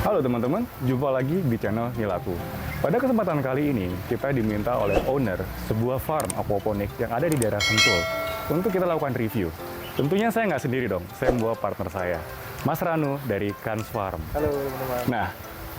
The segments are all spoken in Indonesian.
Halo teman-teman, jumpa lagi di channel Nilaku. Pada kesempatan kali ini, kita diminta oleh owner sebuah farm aquaponik yang ada di daerah Sentul untuk kita lakukan review. Tentunya saya nggak sendiri dong, saya membawa partner saya, Mas Ranu dari Kans Farm. Halo teman-teman. Nah,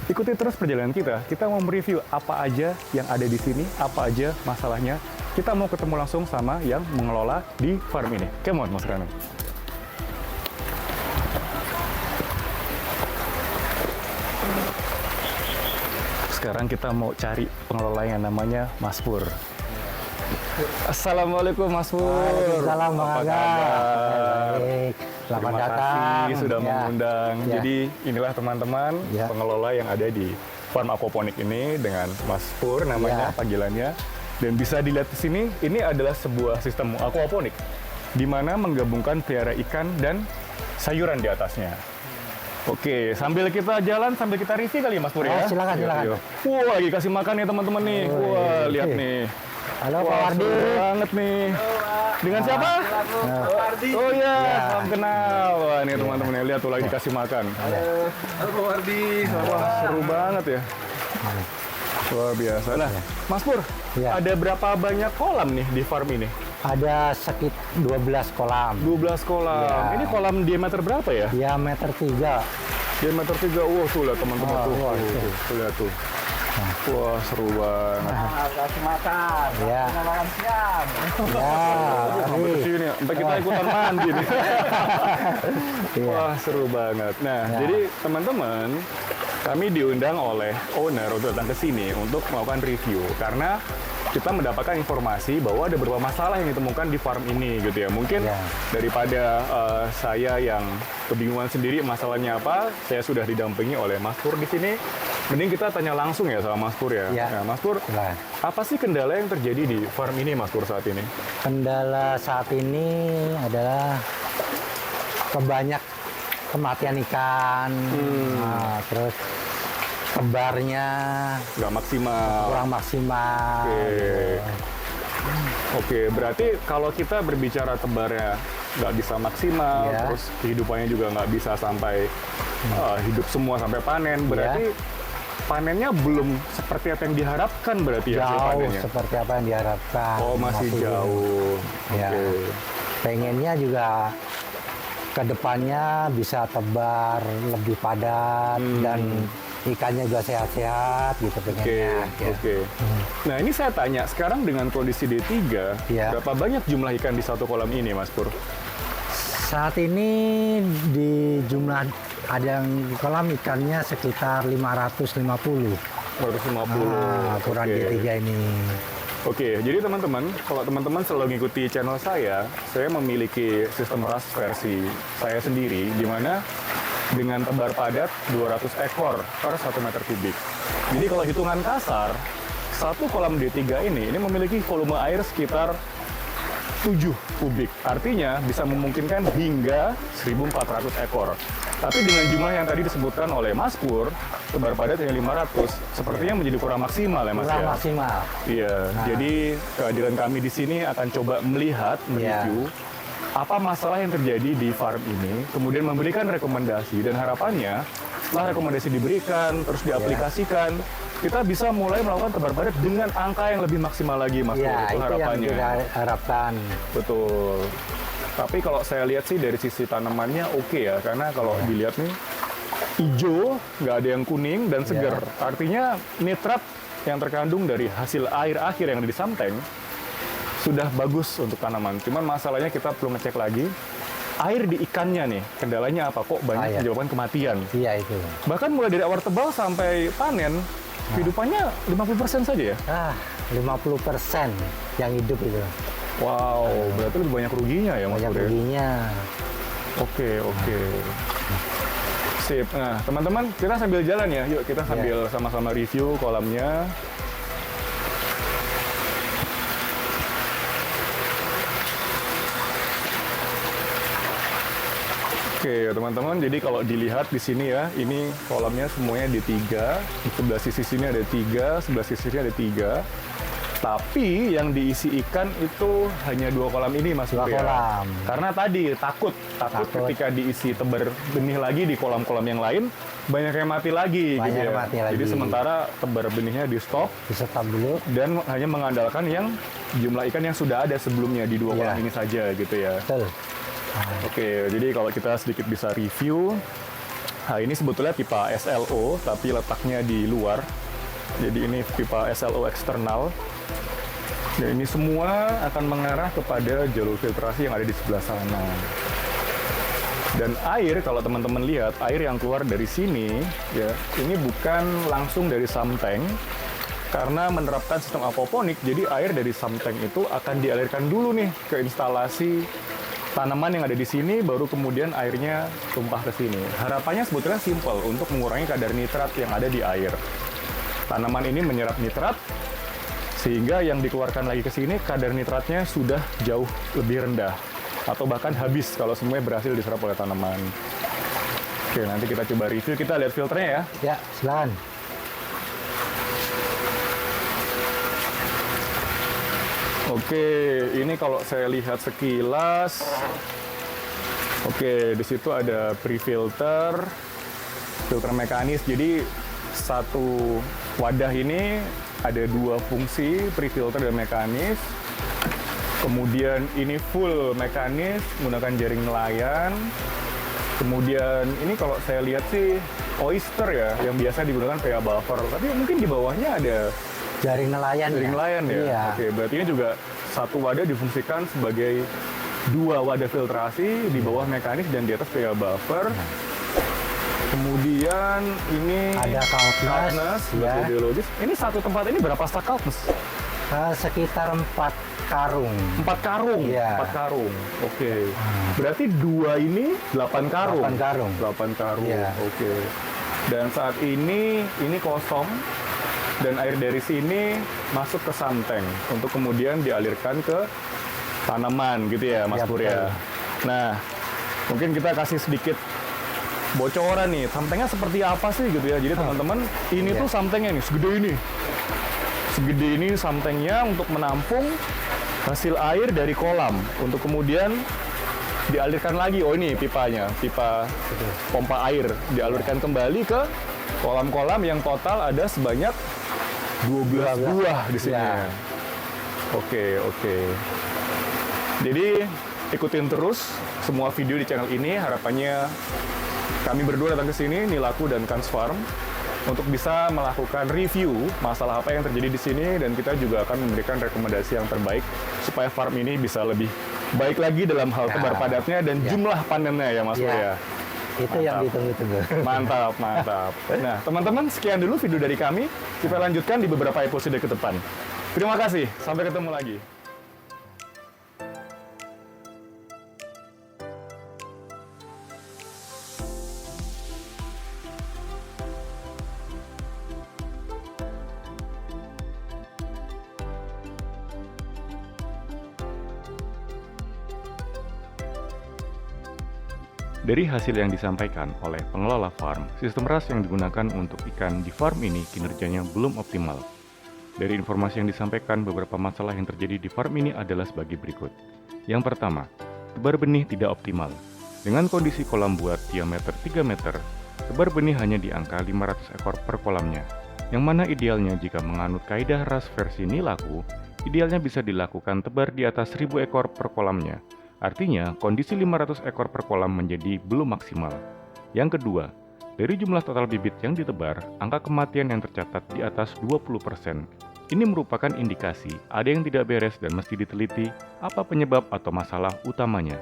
ikuti terus perjalanan kita mau mereview apa aja yang ada di sini, apa aja masalahnya. Kita mau ketemu langsung sama yang mengelola di farm ini. Come on, Mas Ranu. Sekarang kita mau cari pengelola yang namanya Mas Pur. Assalamualaikum Mas Pur. Waalaikumsalam Bang Apa Aga. kabar? Baik. Selamat Terima datang. kasih sudah Ya. mengundang. Ya. Jadi inilah teman-teman Ya. pengelola yang ada di farm aquaponik ini dengan Mas Pur namanya Ya. panggilannya. Dan bisa dilihat di sini, ini adalah sebuah sistem aquaponik di mana menggabungkan pelihara ikan dan sayuran di atasnya. Oke, sambil kita jalan, sambil kita review kali ya Mas Pur ya? Silakan, Yuk, silakan. yuk. Wah, lagi kasih makan nih teman-teman nih. Wah, lihat nih. Halo Pak Wah, Wardi. seru banget nih. Dengan siapa? Oh iya, salam kenal. Wah, ini teman-teman lihat tuh lagi dikasih makan. Halo Pak Wardi. Wah, seru banget ya. Luar biasa. Nah, Mas Pur, Ya. ada berapa banyak kolam nih di farm ini? Ada sekitar 12 kolam. 12 kolam. Ya. Ini kolam diameter berapa ya? Diameter 3. Diameter 3. Wah, tuh lihat teman-teman Oh, tuh. wah, Tuh lihat tuh. Wah, seru banget. Kasih makan. Ya. Makan siang. Ya. Sampai ke sini, sampai kita ikutan mandi nih. Iya. Wah, seru banget. Nah, Ya. jadi teman-teman, kami diundang oleh owner untuk datang ke sini untuk melakukan review karena kita mendapatkan informasi bahwa ada beberapa masalah yang ditemukan di farm ini gitu ya. Mungkin Ya. daripada saya yang kebingungan sendiri masalahnya apa, saya sudah didampingi oleh Mas Pur di sini. Mending kita tanya langsung ya sama Mas Pur ya. Ya. Nah, Mas Pur, Silakan. apa sih kendala yang terjadi di farm ini Mas Pur saat ini? Kendala saat ini adalah kebanyak kematian ikan. Nah, terus tebarnya Nggak maksimal. kurang maksimal. Oke, berarti kalau kita berbicara tebarnya nggak bisa maksimal, Ya. terus kehidupannya juga nggak bisa sampai hidup semua sampai panen, berarti panennya belum seperti apa yang diharapkan berarti ya hasil Jauh panennya? seperti apa yang diharapkan. Oh, masih jauh. Ya. Oke. Pengennya juga ke depannya bisa tebar lebih padat dan ikannya juga sehat-sehat gitu Oke, pengennya. Ya. oke. Nah, ini saya tanya, sekarang dengan kondisi D3, Ya. berapa banyak jumlah ikan di satu kolam ini, Mas Pur? Saat ini di jumlah ada yang di kolam ikannya sekitar 550. 150. Ukuran Oke. D3 ini. Oke, jadi teman-teman, kalau teman-teman selalu mengikuti channel saya memiliki sistem ras versi saya sendiri, di mana dengan tebar padat 200 ekor per 1 meter kubik. Jadi kalau hitungan kasar, satu kolam D3 ini memiliki volume air sekitar 7 kubik. Artinya bisa memungkinkan hingga 1.400 ekor. Tapi dengan jumlah yang tadi disebutkan oleh Mas Pur, tebar padat hanya 500, sepertinya menjadi kurang maksimal ya Mas Kurang ya? maksimal. Iya, jadi kehadiran kami di sini akan coba melihat, mereview apa masalah yang terjadi di farm ini, kemudian memberikan rekomendasi dan harapannya setelah rekomendasi diberikan, terus diaplikasikan, kita bisa mulai melakukan tebar padat dengan angka yang lebih maksimal lagi, Mas. Pur. Ya, Itu itu yang harapannya. kita harapkan. Betul. Tapi kalau saya lihat sih dari sisi tanamannya oke ya, karena kalau dilihat nih hijau, nggak ada yang kuning dan segar. Artinya nitrat yang terkandung dari hasil air akhir yang ada di samteng sudah bagus untuk tanaman. Cuman masalahnya kita perlu ngecek lagi air di ikannya nih, kendalanya apa? Kok banyak menyebabkan kematian? Iya itu. Bahkan mulai dari awal tebal sampai panen, kehidupannya 50% saja ya? 50% yang hidup itu. Wow, berarti lebih banyak ruginya ya Mas Banyak Pur ya? ruginya. Oke, oke. Sip. Nah, teman-teman, kita sambil jalan ya. Yuk, kita sambil sama-sama review kolamnya. Oke, teman-teman. Jadi kalau dilihat di sini ya, ini kolamnya semuanya D3. Di sebelah sisi sini ada 3, sebelah sisi sini ada 3. Tapi yang diisi ikan itu hanya 2 kolam ini, Mas 2 Surya. kolam. Karena tadi takut ketika diisi tebar benih lagi di kolam-kolam yang lain, banyak yang mati lagi. Banyak gitu ya. yang mati lagi. Jadi sementara tebar benihnya di stop Bisa stop dulu. dan hanya mengandalkan yang jumlah ikan yang sudah ada sebelumnya di 2 Iya. kolam ini saja gitu ya. Betul. Oke, jadi kalau kita sedikit bisa review, nah ini sebetulnya pipa SLO tapi letaknya di luar. Jadi ini pipa SLO eksternal. Dan ini semua akan mengarah kepada jalur filtrasi yang ada di sebelah sana. Dan air, kalau teman-teman lihat, air yang keluar dari sini, ya, ini bukan langsung dari samteng, karena menerapkan sistem aquaponik, jadi air dari samteng itu akan dialirkan dulu nih ke instalasi tanaman yang ada di sini, baru kemudian airnya tumpah ke sini. Harapannya sebetulnya simpel untuk mengurangi kadar nitrat yang ada di air. Tanaman ini menyerap nitrat, sehingga yang dikeluarkan lagi ke sini kadar nitratnya sudah jauh lebih rendah atau bahkan habis kalau semuanya berhasil diserap oleh tanaman. Oke, nanti kita coba review, kita lihat filternya ya. Ya, silakan. Oke, ini kalau saya lihat sekilas, oke, di situ ada pre-filter, filter mekanis. Jadi satu wadah ini ada 2 fungsi, pre-filter dan mekanis. Kemudian ini full mekanis menggunakan jaring nelayan. Kemudian ini kalau saya lihat sih oyster ya, yang biasa digunakan PA buffer. Tapi mungkin di bawahnya ada Jaring nelayan. jaring nelayan ya. Iya. Oke, berarti ini juga satu wadah difungsikan sebagai 2 wadah filtrasi di bawah mekanis dan di atas PA buffer. Kemudian ini Ada Kaltnes, ya. biologis. Ini satu tempat ini berapa stak Kaltnes? Sekitar 4 karung. 4 karung. Iya. 4 karung. Oke. Berarti 2 ini 8 karung. 8 karung. 8 karung. Iya. Oke. Dan saat ini kosong dan air dari sini masuk ke samteng untuk kemudian dialirkan ke tanaman gitu ya, Mas Ya, Pur ya. Nah, mungkin kita kasih sedikit bocoran nih, samtengnya seperti apa sih gitu ya. Jadi teman-teman, ini Iya. tuh samtengnya nih, segede ini. Segede ini samtengnya untuk menampung hasil air dari kolam untuk kemudian dialirkan lagi. Oh ini pipanya, pipa pompa air dialirkan kembali ke kolam-kolam yang total ada sebanyak 12 buah di sini. Ya. Oke. Jadi ikutin terus semua video di channel ini. Harapannya kami berdua datang ke sini, Nilaku dan Kans Farm, untuk bisa melakukan review masalah apa yang terjadi di sini, dan kita juga akan memberikan rekomendasi yang terbaik supaya farm ini bisa lebih baik lagi dalam hal Ya. tebar padatnya dan Ya. jumlah panennya ya, Mas Pur Ya. ya. Itu yang ditunggu-tunggu. Mantap. Nah, teman-teman, sekian dulu video dari kami. Kita lanjutkan di beberapa episode ke depan. Terima kasih, sampai ketemu lagi. Dari hasil yang disampaikan oleh pengelola farm, sistem RAS yang digunakan untuk ikan di farm ini kinerjanya belum optimal. Dari informasi yang disampaikan, beberapa masalah yang terjadi di farm ini adalah sebagai berikut. Yang pertama, tebar benih tidak optimal. Dengan kondisi kolam buat diameter 3 meter, tebar benih hanya di angka 500 ekor per kolamnya, yang mana idealnya jika menganut kaidah RAS versi Nilaku, idealnya bisa dilakukan tebar di atas 1000 ekor per kolamnya. Artinya, kondisi 500 ekor per kolam menjadi belum maksimal. Yang kedua, dari jumlah total bibit yang ditebar, angka kematian yang tercatat di atas 20%. Ini merupakan indikasi ada yang tidak beres dan mesti diteliti apa penyebab atau masalah utamanya.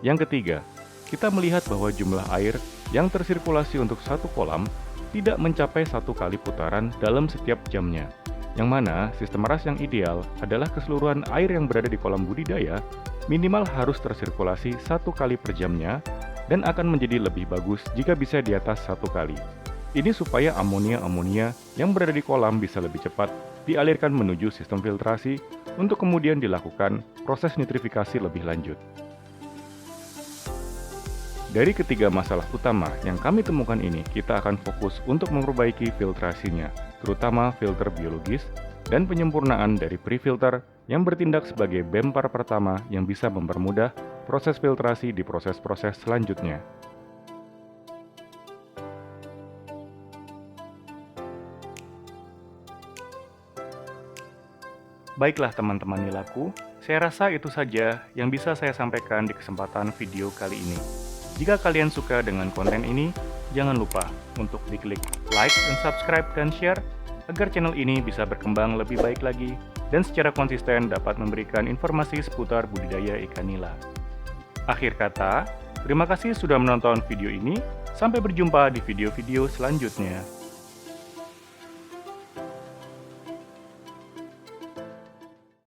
Yang ketiga, kita melihat bahwa jumlah air yang tersirkulasi untuk satu kolam tidak mencapai 1 kali putaran dalam setiap jamnya. Yang mana sistem RAS yang ideal adalah keseluruhan air yang berada di kolam budidaya minimal harus tersirkulasi 1 kali per jamnya, dan akan menjadi lebih bagus jika bisa di atas 1 kali. Ini supaya amonia-amonia yang berada di kolam bisa lebih cepat dialirkan menuju sistem filtrasi untuk kemudian dilakukan proses nitrifikasi lebih lanjut. Dari ketiga masalah utama yang kami temukan ini, kita akan fokus untuk memperbaiki filtrasinya, terutama filter biologis, dan penyempurnaan dari pre-filter yang bertindak sebagai bempar pertama yang bisa mempermudah proses filtrasi di proses-proses selanjutnya. Baiklah teman-teman nilaku, saya rasa itu saja yang bisa saya sampaikan di kesempatan video kali ini. Jika kalian suka dengan konten ini, jangan lupa untuk diklik like dan subscribe dan share agar channel ini bisa berkembang lebih baik lagi dan secara konsisten dapat memberikan informasi seputar budidaya ikan nila. Akhir kata, terima kasih sudah menonton video ini. Sampai berjumpa di video-video selanjutnya.